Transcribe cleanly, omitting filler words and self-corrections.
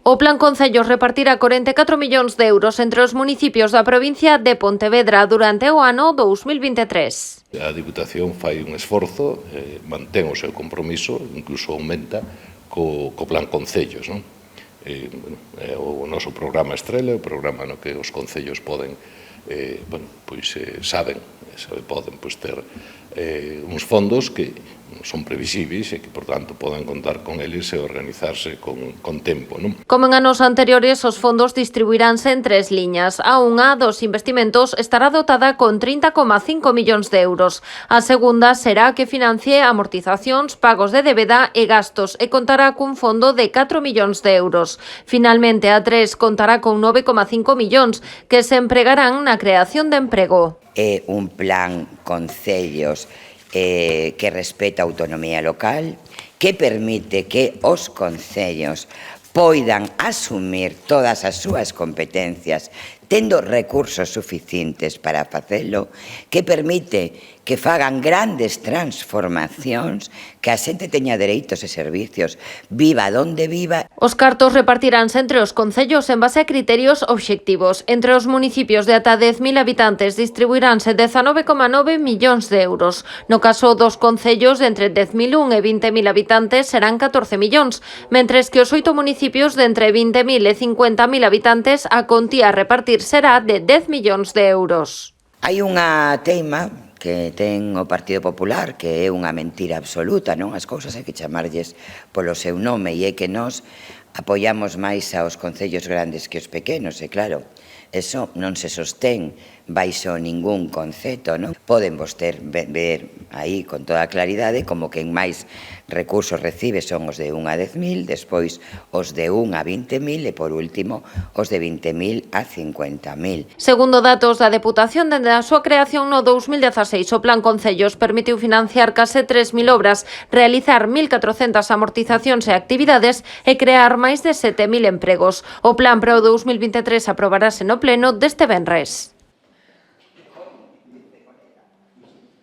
O Plan Concellos repartirá 44 millóns de euros entre os municipios da provincia de Pontevedra durante o ano 2023. A Diputación fai un esforzo, mantén o seu compromiso, incluso aumenta co Plan Concellos, non? O noso programa estrela, o programa no que os concellos poden, saben poden ter uns fondos que son previsibles e que, por tanto, poden contar con eles e organizarse con tempo, non? Como en anos anteriores, os fondos distribuiránse en tres liñas. A unha dos investimentos estará dotada con 30,5 millóns de euros. A segunda será que financie amortizacións, pagos de débeda e gastos e contará cun fondo de 4 millóns de euros. Finalmente, a 3 contará con 9,5 millóns que se empregarán na creación de emprego. É un plan concellos que respeta a autonomía local, que permite que os concellos poidan asumir todas as súas competencias tendo recursos suficientes para facelo, que permite que fagan grandes transformacións, que a xente teña dereitos e servicios, viva donde viva. Os cartos repartiránse entre os concellos en base a criterios obxectivos. Entre os municipios de ata 10.000 habitantes distribuiránse 19,9 millóns de euros. No caso dos concellos de entre 10.001 e 20.000 habitantes serán 14 millóns, mentres que os 8 municipios de entre 20.000 e 50.000 habitantes a contía a repartir será de 10 millóns de euros. Hai unha teima que ten o Partido Popular, que é unha mentira absoluta, non? As cousas hai que chamarlles polo seu nome, e é que nós apoiamos máis aos concellos grandes que os pequenos, e claro, eso non se sostén baixo ningún concepto, non? Poden ver aí con toda claridade como que en máis recursos recibe son os de 1 a 10.000, despois os de 1 a 20.000 e, por último, os de 20.000 a 50.000. Segundo datos da Deputación, dende a súa creación no 2016, o Plan Concellos permitiu financiar case 3.000 obras, realizar 1.400 amortizacións e actividades e crear máis de 7.000 empregos. O plan para o 2023 aprobarase no pleno deste venres.